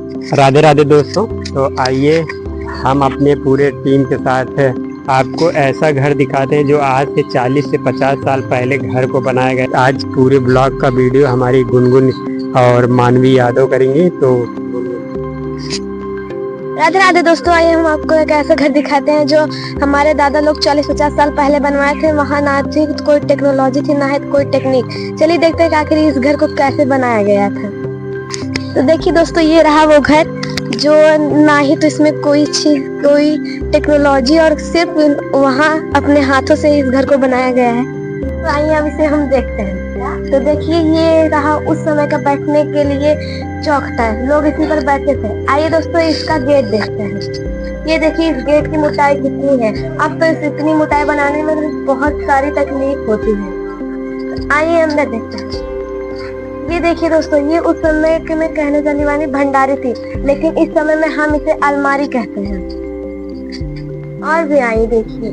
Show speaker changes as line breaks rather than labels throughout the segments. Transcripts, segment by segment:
राधे राधे दोस्तों। तो आइए हम अपने पूरे टीम के साथ आपको ऐसा घर दिखाते हैं जो आज से 40 से 50 साल पहले घर को बनाया गया। आज पूरे ब्लॉग का वीडियो हमारी गुनगुन और मानवी यादव करेंगी। तो
राधे राधे दोस्तों, आइए हम आपको एक ऐसा घर दिखाते हैं जो हमारे दादा लोग 40-50 साल पहले बनवाए थे। वहाँ ना थी कोई टेक्नोलॉजी थी, ना है कोई टेक्निक। चलिए देखते हैं कि आखिर इस घर को कैसे बनाया गया था। तो देखिए दोस्तों, ये रहा वो घर जो ना ही तो इसमें कोई टेक्नोलॉजी और सिर्फ वहाँ अपने हाथों से इस घर को बनाया गया है। तो आइए अब इसे हम देखते हैं। तो देखिए, ये रहा उस समय का बैठने के लिए चौखटा है, लोग इसी पर बैठते थे। आइए दोस्तों, इसका गेट देखते हैं। ये देखिए इस गेट की मोटाई कितनी है। अब तो इतनी मोटाई बनाने में बहुत सारी तकलीफ होती है। आइए अंदर देखते हैं। ये देखिए दोस्तों, ये उस समय के में कहने जाने वाली भंडारी थी, लेकिन इस समय में हम इसे अलमारी कहते हैं। और भी आइए देखिए,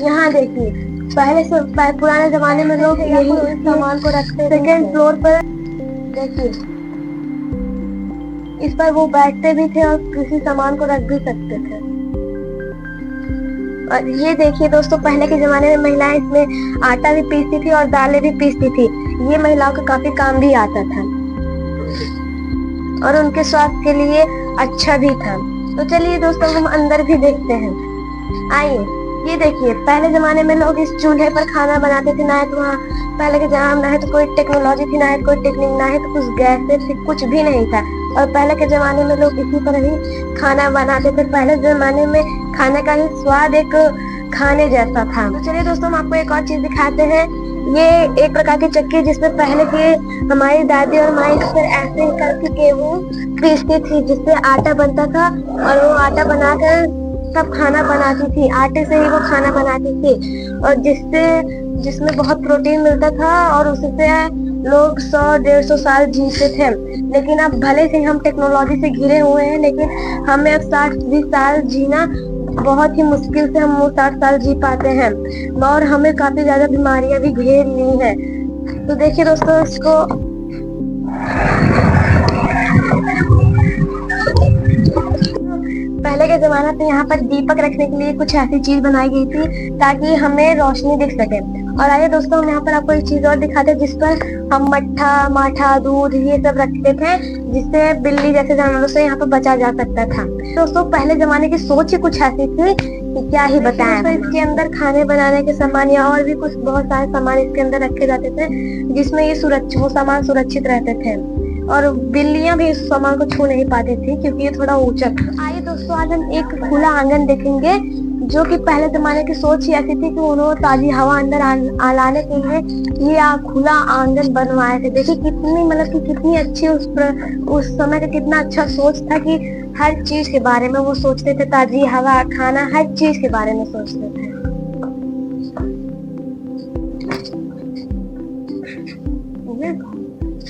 यहाँ देखिए पहले से पुराने जमाने में लोग यही सामान को रखते थे। सेकेंड फ्लोर पर देखिए, इस पर वो बैठते भी थे और किसी सामान को रख भी सकते थे। और ये देखिए दोस्तों, पहले के जमाने में महिलाएं इसमें आटा भी पीसती थी और दालें भी पीसती थी। ये महिलाओं का काफी काम भी आता था और उनके स्वास्थ्य के लिए अच्छा भी था। तो चलिए दोस्तों, हम अंदर भी देखते हैं। आइए, ये देखिए पहले जमाने में लोग इस चूल्हे पर खाना बनाते थे। ना है तो वहाँ पहले के जमाने में ना है तो कोई टेक्नोलॉजी थी, ना है कोई टेक्निक, ना है तो कुछ गैसें थी, कुछ भी नहीं था। और पहले के जमाने में लोग इसी पर ही खाना बनाते थे। पहले जमाने में खाने का ही स्वाद एक खाने जैसा था। तो चलिए दोस्तों, हम आपको एक और चीज दिखाते हैं। ये एक प्रकार की चक्की है जिसमें पहले के हमारी दादी और माँ इस पर ऐसे करके गेहूँ पीसती थी, जिससे आटा बनता था और वो आटा बनाकर सब खाना बनाती थी। आटे से ही वो खाना बनाती थी और जिसमें बहुत प्रोटीन मिलता था और उससे लोग 100-150 साल जीते थे। लेकिन अब भले से हम टेक्नोलॉजी से घिरे हुए हैं, लेकिन हमें अब 60-20 साल जीना बहुत ही मुश्किल से हम वो 60 साल जी पाते हैं और हमें काफी ज्यादा बीमारियां भी घेर ली हैं। तो देखिए दोस्तों, इसको पहले के जमाना पे यहाँ पर दीपक रखने के लिए कुछ ऐसी चीज बनाई गई थी ताकि हमें रोशनी दिख सके। और आइए दोस्तों, हम यहाँ पर आपको एक चीज और दिखाते हैं जिस पर हम मट्ठा, माठा, दूध ये सब रखते थे, जिससे बिल्ली जैसे जानवरों से यहाँ पर बचा जा सकता था। दोस्तों, पहले जमाने की सोच ही कुछ ऐसी थी कि क्या ही बताएं। तो इसके अंदर खाने बनाने के सामान या और भी कुछ बहुत सारे सामान इसके अंदर रखे जाते थे, जिसमें ये वो सामान सुरक्षित रहते थे और बिल्लियां भी इस सामान को छू नहीं पाती थी क्योंकि ये थोड़ा ऊंचा था। आइए दोस्तों, आज हम एक खुला आंगन देखेंगे, जो कि पहले जमाने की सोच ही ऐसी थी कि उन्होंने ताजी हवा अंदर लाने के लिए ये खुला आंगन बनवाए थे। देखिए कितनी मतलब कि कितनी अच्छी उस समय का कितना अच्छा सोच था कि हर चीज के बारे में वो सोचते थे। ताजी हवा, खाना, हर चीज के बारे में सोचते थे।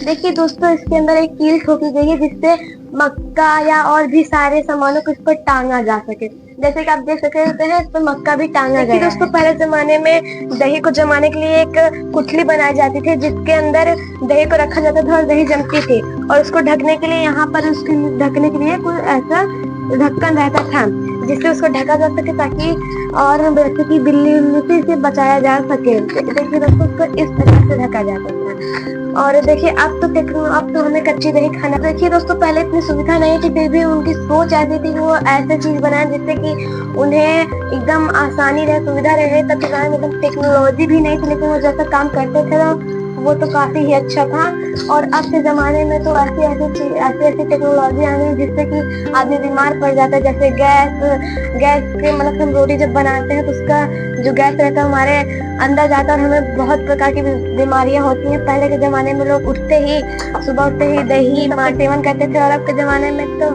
देखिए दोस्तों, इसके अंदर एक कील ठोकी गई है जिससे मक्का या और भी सारे सामानों को इस पर टांगा जा सके। जैसे कि आप देख सकते हैं, इस पर मक्का भी टांगा गया है। दोस्तों, पहले जमाने में दही को जमाने के लिए एक कुटली बनाई जाती थी जिसके अंदर दही को रखा जाता था और दही जमती थी। और उसको ढकने के लिए यहाँ पर उसके ढकने के लिए कोई ऐसा ढक्कन रहता था जिससे उसको ढका जा सके, ताकि और जैसे कि बिल्ली से बचाया जा सके। देखिए दोस्तों, उसको इस तरह से ढका जाता था। और देखिए अब तो हमें कच्ची दही खाना। देखिए दोस्तों, पहले इतनी सुविधा नहीं थी, फिर भी उनकी सोच ऐसी थी कि वो ऐसे चीज बनाए जिससे कि उन्हें एकदम आसानी रहे, सुविधा रहे। तब के में एकदम टेक्नोलॉजी भी नहीं थी, लेकिन वो जैसा काम करते थे ना, वो तो काफी ही अच्छा था। और अब के जमाने में तो ऐसी टेक्नोलॉजी आ गई जिससे कि आदमी बीमार पड़ जाता है। जैसे गैस के मतलब हम रोटी जब बनाते हैं तो उसका जो गैस रहता है हमारे अंदर जाता है और हमें बहुत प्रकार की बीमारियां होती हैं। पहले के जमाने में लोग सुबह उठते ही दही सेवन करते थे और अब के जमाने में तो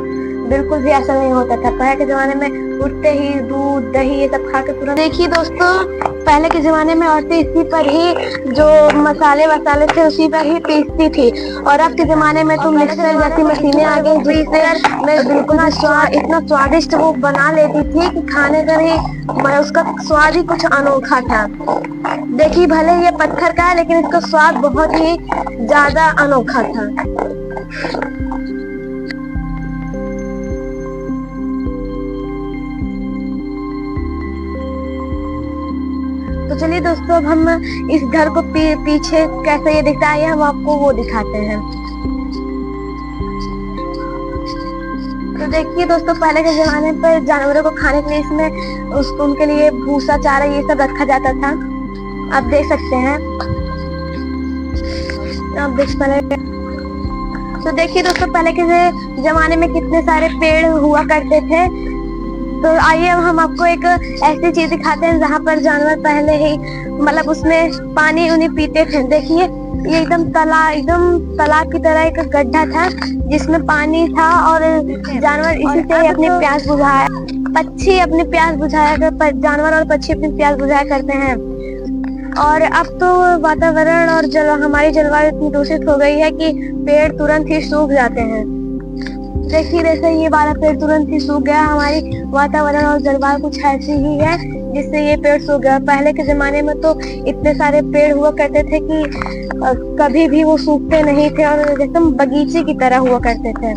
बिल्कुल भी ऐसा नहीं होता था। पहले के जमाने में उठते ही दूध, दही ये सब खा के तुरंत। देखिए दोस्तों, पहले के जमाने में औरतें इसी पर ही जो मसाले थे उसी पर ही पीसती थी। और अब के जमाने में तो मिक्सर जैसी मशीनें आ गई जिससे बिल्कुल इतना स्वादिष्ट वो बना लेती थी कि खाने का ही उसका स्वाद ही कुछ अनोखा था। देखिए भले ये पत्थर का है, लेकिन इसका स्वाद बहुत ही ज्यादा अनोखा था। दोस्तों अब हम इस घर को पीछे कैसे ये दिखता है हम आपको वो दिखाते हैं। तो देखिए दोस्तों पहले के जमाने पर जानवरों को खाने के लिए इसमें उसको उनके लिए भूसा चारा ये सब रखा जाता था। आप देख सकते हैं। आप देख पहले तो देखिए दोस्तों पहले के जमाने में कितने सारे पेड़ हुआ करते थे। तो आइए अब हम आपको एक ऐसी चीज दिखाते हैं जहाँ पर जानवर पहले ही मतलब उसमें पानी उन्हें पीते थे। देखिए ये एकदम तालाब की तरह एक गड्ढा था जिसमें पानी था और जानवर इसी से अपनी प्यास बुझाया पक्षी अपनी प्यास बुझाया जानवर और पक्षी अपनी प्यास बुझाया करते हैं। और अब तो वातावरण और हमारी जलवायु इतनी दूषित हो गई है कि पेड़ तुरंत ही सूख जाते हैं। देखिए जैसे ये वाला पेड़ तुरंत ही सूख गया। हमारी वातावरण और जलवायु कुछ ऐसी ही है जिससे ये पेड़ सूख गया। पहले के जमाने में तो इतने सारे पेड़ हुआ करते थे कि कभी भी वो सूखते नहीं थे और जैसे बगीचे की तरह हुआ करते थे।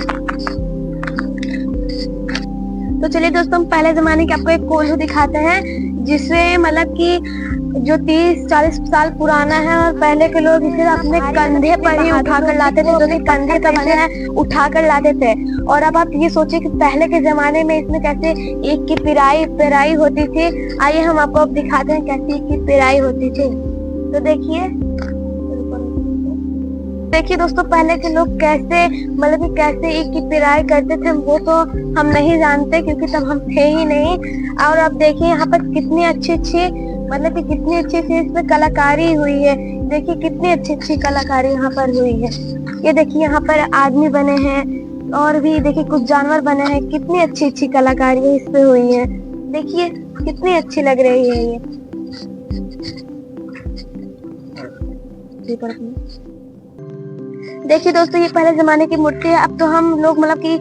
तो चलिए दोस्तों हम पहले जमाने के आपको एक कोल्हू दिखाते हैं जिससे मतलब कि जो 30-40 साल पुराना है और पहले के लोग इसे अपने कंधे पर ही उठाकर लाते थे, जो कि कंधे पर बने हैं उठाकर लाते थे। और अब आप ये सोचिए कि पहले के जमाने में इसमें कैसे एक की पेराई होती थी। आइए हम आपको अब दिखाते हैं कैसे एक की पेराई होती थी। तो देखिए दोस्तों पहले के लोग कैसे मतलब कि कैसे एक की पेराई करते थे वो तो हम नहीं जानते क्योंकि तब हम थे ही नहीं। और अब देखिए यहाँ पर कितनी अच्छी मतलब कि कितनी अच्छी इसमें कलाकारी हुई है। देखिए कितनी अच्छी कलाकारी यहाँ पर हुई है। ये देखिए यहाँ पर आदमी बने हैं और भी देखिए कुछ जानवर बने हैं। कितनी अच्छी कलाकारी इस पे हुई है। देखिए कितनी अच्छी लग रही है ये। देखिए दोस्तों ये पहले जमाने की मूर्ति है। अब तो हम लोग मतलब कि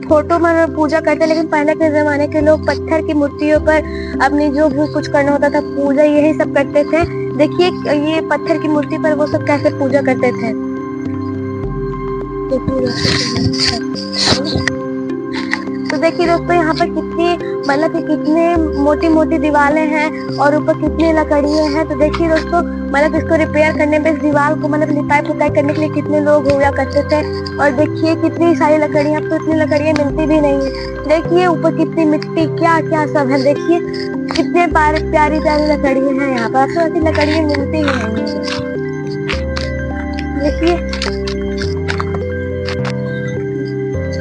फोटो में पूजा करते हैं लेकिन पहले के जमाने के लोग पत्थर की मूर्तियों पर अपनी जो भी कुछ करना होता था पूजा यही सब करते थे। देखिए ये पत्थर की मूर्ति पर वो सब कैसे पूजा करते थे। तो देखिए दोस्तों यहाँ पर कितनी मतलब कि कितने मोटी दीवारें हैं और ऊपर कितनी लकड़ियां हैं। तो देखिए दोस्तों मतलब इसको रिपेयर करने में इस दीवार को मतलब लिपाई पुताई करने के लिए कितने लोग हुआ करते थे। और देखिए कितनी सारी लकड़ियां, अब तो इतनी लकड़ियां मिलती भी नहीं है। देखिए ऊपर कितनी मिट्टी क्या क्या सब है। देखिए कितने प्यारी लकड़ियां हैं यहाँ पर। अब तो ऐसी लकड़ियां मिलती ही नहीं है। देखिए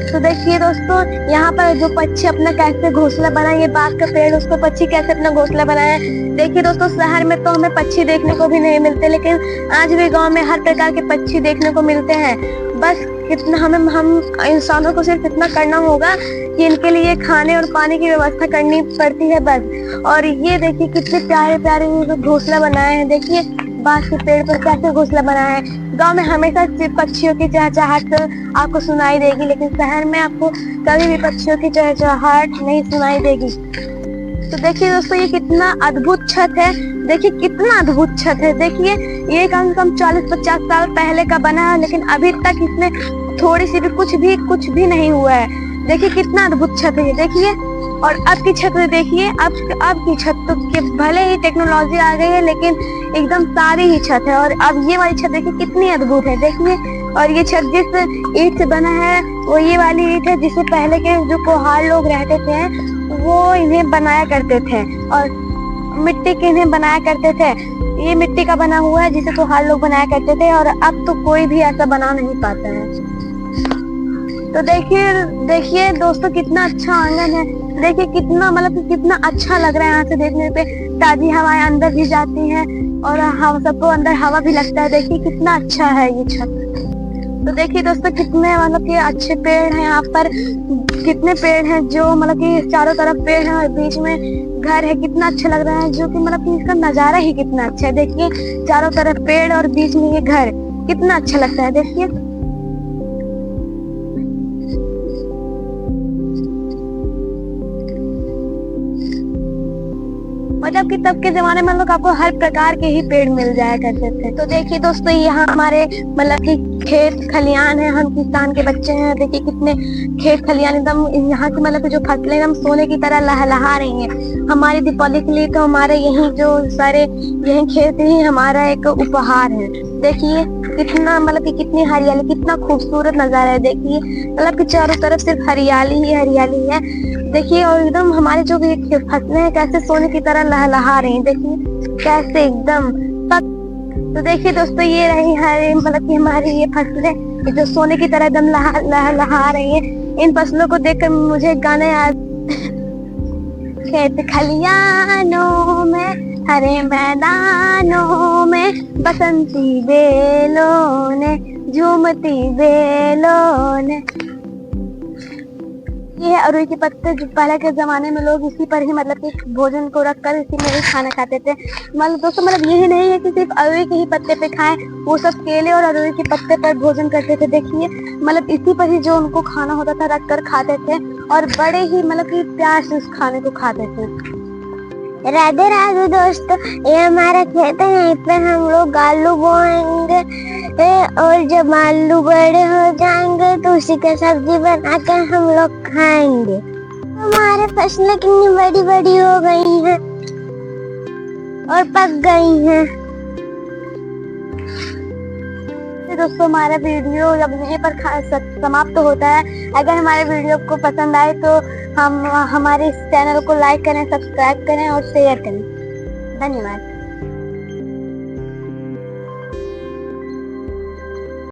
तो देखिए दोस्तों यहाँ पर जो पक्षी अपना कैसे घोंसला बनाए, ये बाग का पेड़ उसको पक्षी कैसे अपना घोंसला बनाए। देखिए दोस्तों शहर में तो हमें पक्षी देखने को भी नहीं मिलते लेकिन आज भी गांव में हर प्रकार के पक्षी देखने को मिलते हैं। बस कितना हम इंसानों को सिर्फ इतना करना होगा कि इनके लिए खाने और पानी की व्यवस्था करनी पड़ती है बस। और ये देखिए कितने प्यारे घोंसला बनाए हैं। देखिए बांस के पेड़ पर कैसे घोंसला बनाया है। गांव में हमेशा पक्षियों की चहचहाहट आपको सुनाई देगी लेकिन शहर में आपको कभी भी पक्षियों की चहचहाहट नहीं सुनाई देगी। तो देखिए दोस्तों ये कितना अद्भुत छत है। देखिए कितना अद्भुत छत है। देखिए ये कम से कम 40-50 साल पहले का बना है लेकिन अभी तक इसमें थोड़ी सी भी कुछ भी नहीं हुआ है। देखिए कितना अद्भुत छत है। देखिए और अब की छत देखिए, अब की छत तो भले ही टेक्नोलॉजी आ गई है लेकिन एकदम सारी ही छत है। और अब ये वाली छत देखिए कितनी अद्भुत है। देखिए और ये छत जिस ईंट से बना है वो ये वाली ईंट है जिससे पहले के जो कोहार लोग रहते थे वो इन्हें बनाया करते थे और मिट्टी के इन्हें बनाया करते थे। ये मिट्टी का बना हुआ है जिसे कोहार लोग बनाया करते थे और अब तो कोई भी ऐसा बना नहीं पाता है। तो देखिए दोस्तों कितना अच्छा आंगन है। देखिए कितना मतलब कितना अच्छा लग रहा है यहाँ से देखने पे। ताजी हवाएं अंदर भी जाती हैं और हम सबको अंदर हवा भी लगता है। देखिए कितना अच्छा है ये छत। तो देखिए दोस्तों कितने मतलब कि अच्छे पेड़ हैं यहाँ पर। कितने पेड़ हैं जो मतलब कि चारों तरफ पेड़ हैं और बीच में घर है। कितना अच्छा लग रहा है जो कि मतलब कि इसका नजारा ही कितना अच्छा है। देखिए चारों तरफ पेड़ और बीच में ये घर कितना अच्छा लगता है। देखिए मतलब कि तब के जमाने में लोग आपको हर प्रकार के ही पेड़ मिल जाया करते थे। तो देखिए दोस्तों यहाँ हमारे मतलब कि खेत खलियान है, हम किसान के बच्चे हैं। देखिए कितने खेत खलियान एकदम यहाँ की मतलब कि जो फसलें एकदम सोने की तरह लहलहा रही हैं। हमारी दीपावली के लिए तो हमारे यही जो सारे यही खेत ही हमारा एक उपहार है। देखिए कितना मतलब कि कितनी हरियाली, कितना खूबसूरत नजारा है। देखिए मतलब कि चारों तरफ सिर्फ हरियाली ही हरियाली है। देखिए और एकदम हमारे जो ये फसलें हैं कैसे सोने की तरह लहलहा रही हैं। देखिए कैसे एकदम। तो देखिए दोस्तों ये रही हमारी मतलब कि हमारी ये फसलें ये जो सोने की तरह एकदम लहा रही हैं। इन फसलों को देखकर मुझे गाना याद। खेत खलियानों में हरे मैदानों में बसंती बेलों ने झूमती बेलों ने। ये है अरुई के पत्ते, जो पहले के जमाने में लोग इसी पर ही मतलब कि भोजन को रखकर इसी में ही खाना खाते थे। मतलब दोस्तों मतलब यही नहीं है कि सिर्फ अरुई के ही पत्ते पे खाएं, वो सब केले और अरुई के पत्ते पर भोजन करते थे। देखिए मतलब इसी पर ही जो उनको खाना होता था रख कर खाते थे और बड़े ही मतलब कि प्यार से उस खाने को खाते थे। राधे राधे दोस्तों, ये हमारा खेत है, यहीं पे हम लोग आलू बोएंगे और जब आलू बड़े हो जाएंगे तो उसी का सब्जी बनाकर हम लोग खाएंगे। हमारे फसलें कितनी बड़ी बड़ी हो गई हैं और पक गई हैं। दोस्तों हमारा वीडियो अब यहीं पर समाप्त होता है। अगर हमारे वीडियो को पसंद आए तो हम हमारे इस चैनल को लाइक करें, सब्सक्राइब करें और शेयर करें। धन्यवाद।